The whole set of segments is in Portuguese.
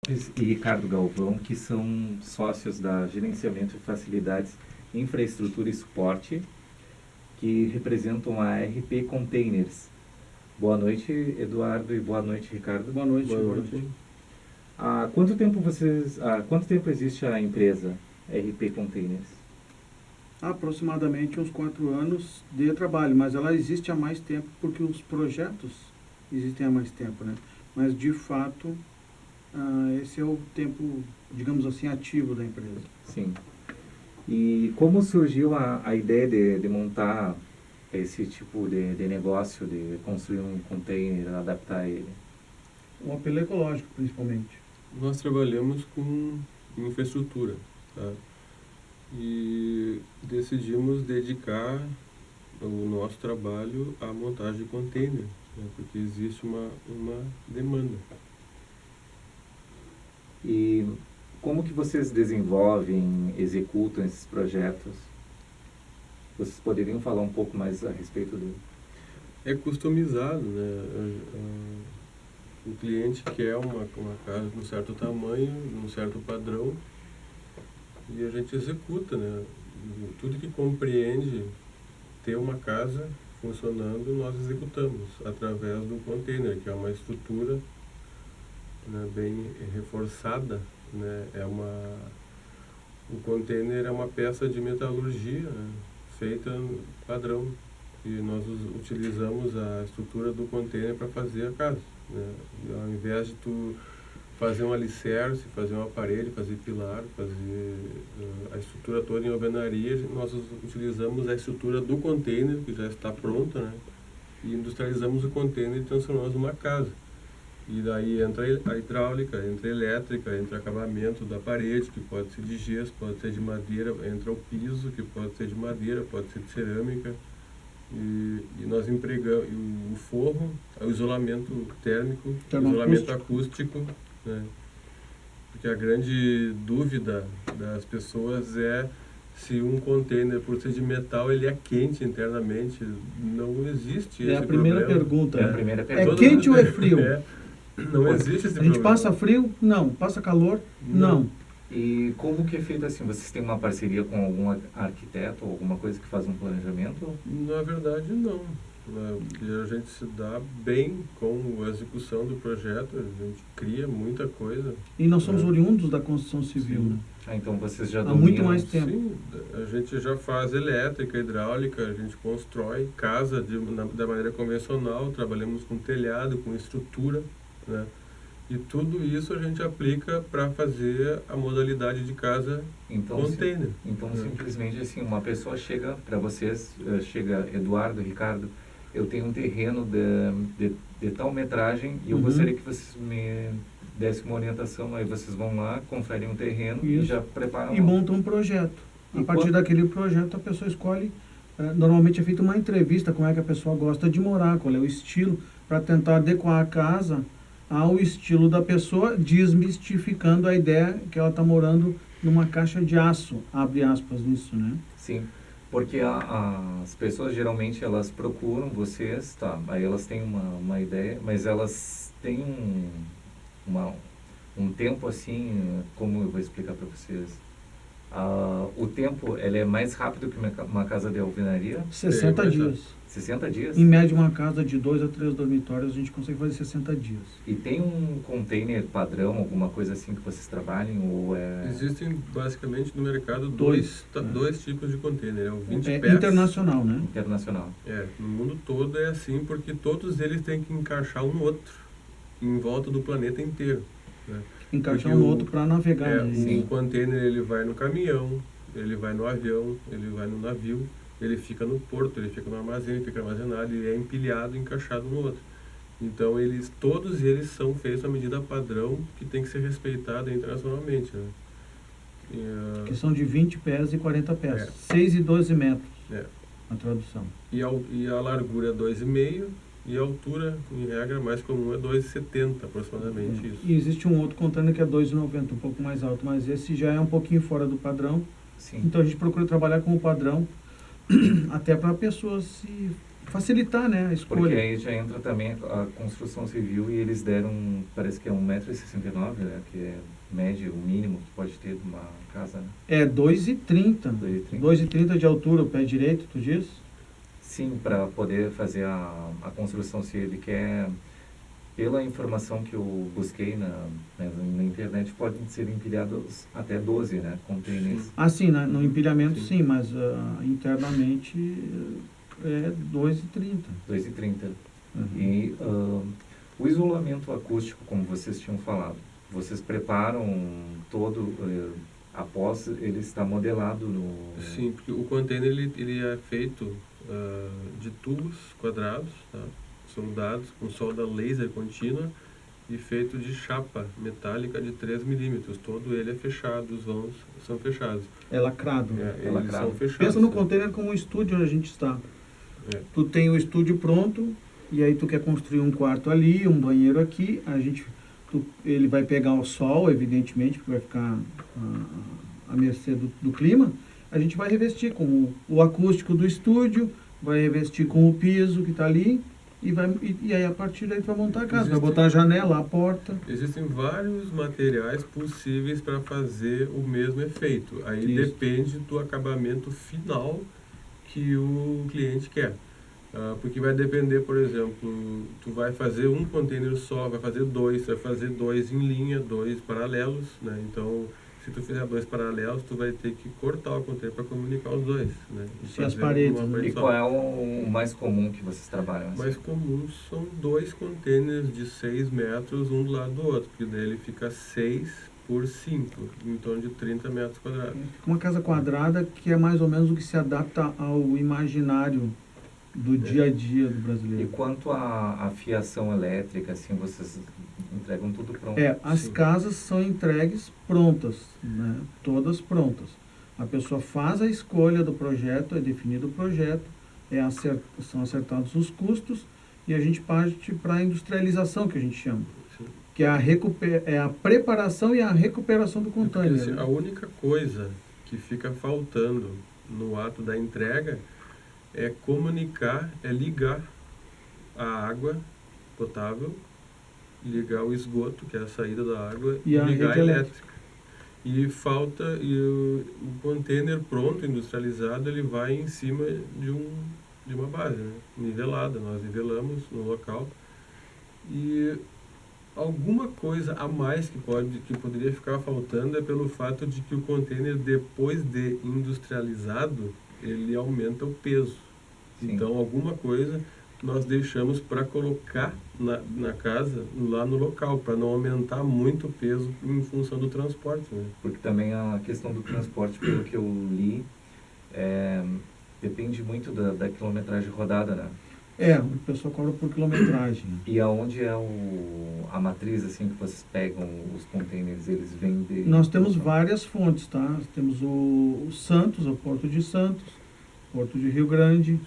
e Ricardo Galvão, que são sócios da Gerenciamento de Facilidades, Infraestrutura e Suporte, que representam a RP Containers. Boa noite, Eduardo, e boa noite, Ricardo. Boa noite. Boa noite. Há quanto tempo existe a empresa RP Containers? Há aproximadamente uns 4 anos de trabalho, mas ela existe há mais tempo porque os projetos existem há mais tempo, né? Mas, de fato, esse é o tempo, digamos assim, ativo da empresa. Sim. E como surgiu a ideia de montar esse tipo de negócio, de construir um container, adaptar ele? Um apelo ecológico, principalmente. Nós trabalhamos com infraestrutura, tá? E decidimos dedicar o nosso trabalho à montagem de container, né? Porque existe uma demanda. E como que vocês desenvolvem, executam esses projetos? Vocês poderiam falar um pouco mais a respeito do... É customizado, né? O cliente quer uma casa de um certo tamanho, de um certo padrão, e a gente executa, né? Tudo que compreende ter uma casa funcionando, nós executamos através do container, que é uma estrutura, né, bem reforçada, né? O container é uma peça de metalurgia, né, feita padrão, e nós utilizamos a estrutura do container para fazer a casa, né? E ao invés de tu fazer um alicerce, fazer uma parede, fazer pilar, fazer a estrutura toda em alvenaria, nós utilizamos a estrutura do container, que já está pronta, né? E industrializamos o container e transformamos numa casa. E daí entra a hidráulica, entra a elétrica, entra o acabamento da parede, que pode ser de gesso, pode ser de madeira, entra o piso, que pode ser de madeira, pode ser de cerâmica. E nós empregamos o forro, o isolamento térmico, o isolamento acústico, né? Porque a grande dúvida das pessoas é se um container, por ser de metal, ele é quente internamente. Não existe esse É a primeira problema. pergunta. É a primeira É pergunta. quente ou é frio? Não existe esse A gente problema. passa frio? Não. Passa calor? Não. E como que é feito assim? Vocês têm uma parceria com algum arquiteto ou alguma coisa que faz um planejamento? Na verdade, não. A gente se dá bem com a execução do projeto, a gente cria muita coisa. E nós somos oriundos da construção civil, Sim. né? Então vocês já Há dominam... muito mais tempo. Sim, a gente já faz elétrica, hidráulica, a gente constrói casa da maneira convencional, trabalhamos com telhado, com estrutura, né? E tudo isso a gente aplica para fazer a modalidade de casa container. Então simplesmente assim, uma pessoa chega para vocês, chega Eduardo, Ricardo, eu tenho um terreno de tal metragem e eu gostaria que vocês me dessem uma orientação, aí vocês vão lá, conferem um terreno e já preparam... E montam um projeto. A partir daquele projeto a pessoa escolhe, normalmente é feita uma entrevista, como é que a pessoa gosta de morar, qual é o estilo, para tentar adequar a casa ao estilo da pessoa, desmistificando a ideia que ela está morando numa caixa de aço, abre aspas nisso, né? Sim, porque as pessoas geralmente elas procuram vocês, tá? Aí elas têm uma ideia, mas elas têm um tempo assim, como eu vou explicar para vocês? O tempo ele é mais rápido que uma casa de alvenaria? 60 dias. 60 dias? Em média, uma casa de 2 a 3 dormitórios, a gente consegue fazer 60 dias. E tem um container padrão, alguma coisa assim que vocês trabalhem? Ou Existem, basicamente, no mercado dois tipos de container. É o 20 É pés. internacional, né? internacional? No mundo todo é assim, porque todos eles têm que encaixar um no outro, em volta do planeta inteiro, né? Encaixar Porque um outro para navegar. o container ele vai no caminhão, ele vai no avião, ele vai no navio, ele fica no porto, ele fica no armazém, ele fica armazenado, ele é empilhado e encaixado no outro. Então, todos eles são feitos à medida padrão que tem que ser respeitada internacionalmente, né? Que são de 20 pés e 40 pés. 6 e 12 metros, a tradução. E a largura é 2,5 e a altura, em regra, mais comum é 2,70 aproximadamente. Isso. E existe um outro container que é 2,90, um pouco mais alto, mas esse já é um pouquinho fora do padrão. Sim. Então a gente procura trabalhar com o padrão, até para a pessoa se facilitar, né, a Porque escolha. aí já entra também a construção civil e eles deram, parece que é 1,69 m, né, que é médio, o mínimo que pode ter de uma casa, né? É 2,30. 2,30. 2,30 de altura, o pé direito, tu diz? Sim, para poder fazer a construção, se ele quer, pela informação que eu busquei na internet, podem ser empilhados até 12, né, containers. Ah, sim, no empilhamento Sim. sim, mas internamente é 2,30. 2,30. Uhum. E o isolamento acústico, como vocês tinham falado, vocês preparam todo, após ele estar modelado no... Sim, porque o container ele é feito de tubos quadrados, tá? Soldados com solda laser contínua e feito de chapa metálica de 3 milímetros. Todo ele é fechado, os vãos são fechados. É lacrado. Eles lacrado. são fechados. Pensa no né? container como um estúdio onde a gente está. É. Tu tem o estúdio pronto, e aí tu quer construir um quarto ali, um banheiro aqui, ele vai pegar o sol, evidentemente, porque vai ficar à mercê do clima. A gente vai revestir com o acústico do estúdio, vai revestir com o piso que está ali, e aí a partir daí tu vai montar a casa, vai botar a janela, a porta. Existem vários materiais possíveis para fazer o mesmo efeito. Aí Isso. depende do acabamento final que o cliente quer. Porque vai depender, por exemplo, tu vai fazer um container só, vai fazer dois em linha, 2 paralelos, né? Então, se tu fizer 2 paralelos, tu vai ter que cortar o container para comunicar os dois, né? E as fazer paredes, uma né? parede E só. qual é o mais comum que vocês trabalham? Assim? Mais comum são 2 containers de 6 metros, um do lado do outro, porque daí ele fica 6 por 5, em torno de 30 metros quadrados. Fica uma casa quadrada que é mais ou menos o que se adapta ao imaginário do dia a dia do E brasileiro. quanto à fiação elétrica, assim, vocês entregam tudo pronto? As Sim. casas são entregues prontas, né? Todas prontas. A pessoa faz a escolha do projeto, é definido o projeto, são acertados os custos e a gente parte para a industrialização, que a gente chama, Sim. que é a preparação e a recuperação do Porque, container. assim, né? a única coisa que fica faltando no ato da entrega é comunicar, é ligar a água potável, ligar o esgoto, que é a saída da água, E a ligar rede a elétrica. E o container pronto, industrializado, ele vai em cima de uma base, né? Nivelada. Nós nivelamos no local. E alguma coisa a mais que poderia ficar faltando é pelo fato de que o container, depois de industrializado, ele aumenta o peso. Sim. Então, alguma coisa nós deixamos para colocar na casa, lá no local, para não aumentar muito o peso em função do transporte, né? Porque também a questão do transporte, pelo que eu li, depende muito da quilometragem rodada, né? O pessoal cobra por quilometragem. E aonde é a matriz, assim, que vocês pegam os containers, eles vêm de... Nós temos várias fontes, tá? Nós temos o Santos, o Porto de Santos, Porto de Rio Grande,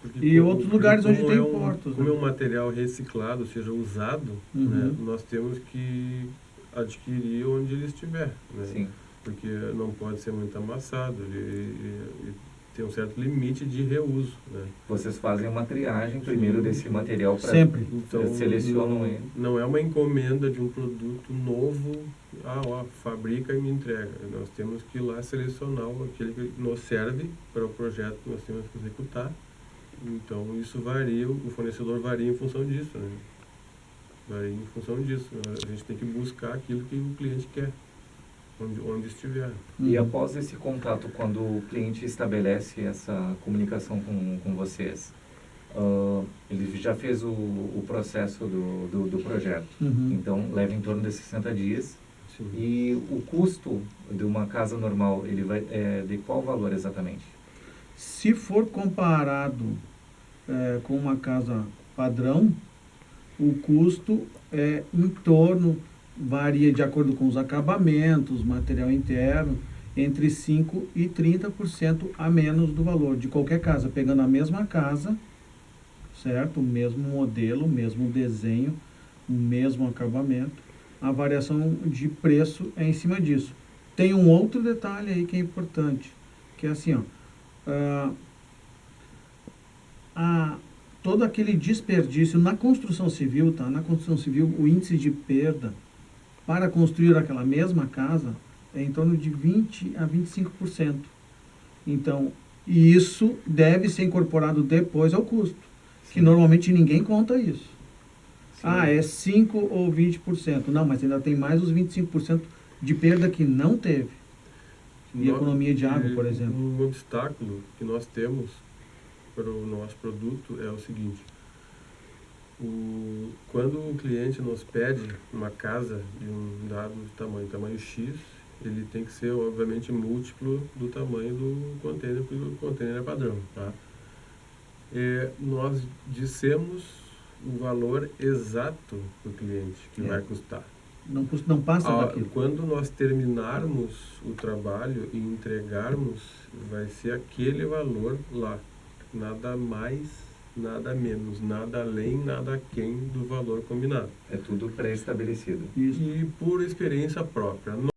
Porque e outros lugares onde como tem é portos. Como né? é um material reciclado, ou seja, usado, Uhum. né, nós temos que adquirir onde ele estiver, né? Sim. Porque não pode ser muito amassado, ele tem um certo limite de reuso, né? Vocês fazem uma triagem primeiro desse material para... Sempre. Então, Selecionam ele. não é uma encomenda de um produto novo, fabrica e me entrega. Nós temos que ir lá selecionar aquele que nos serve para o projeto que nós temos que executar. Então, isso varia, o fornecedor varia em função disso, né? Varia em função disso. A gente tem que buscar aquilo que o cliente quer, onde estiver. E Uhum. após esse contato, quando o cliente estabelece essa comunicação com vocês, ele já fez o processo do projeto. Uhum. Então, leva em torno de 60 dias. Sim. E o custo de uma casa normal, ele vai de qual valor exatamente? Se for comparado com uma casa padrão, o custo é em torno, varia de acordo com os acabamentos, material interno, entre 5% e 30% a menos do valor de qualquer casa, pegando a mesma casa, certo? O mesmo modelo, o mesmo desenho, o mesmo acabamento. A variação de preço é em cima disso. Tem um outro detalhe aí que é importante, que é assim, ó, todo aquele desperdício na construção civil, tá? Na construção civil, o índice de perda para construir aquela mesma casa é em torno de 20 a 25%. Então, isso deve ser incorporado depois ao custo, que normalmente ninguém conta isso. Sim. Ah, é 5 ou 20%. Não, mas ainda tem mais os 25% de perda que não teve. E economia de água, por exemplo. Um obstáculo que nós temos para o nosso produto é o seguinte: quando o cliente nos pede uma casa de um dado tamanho X, ele tem que ser, obviamente, múltiplo do tamanho do container, porque o container é padrão, tá? Nós dissemos o valor exato do cliente que vai custar. Não passa daquilo. Quando nós terminarmos o trabalho e entregarmos, vai ser aquele valor lá. Nada mais, nada menos, nada além, nada aquém do valor combinado. É tudo pré-estabelecido. Isso. E por experiência própria.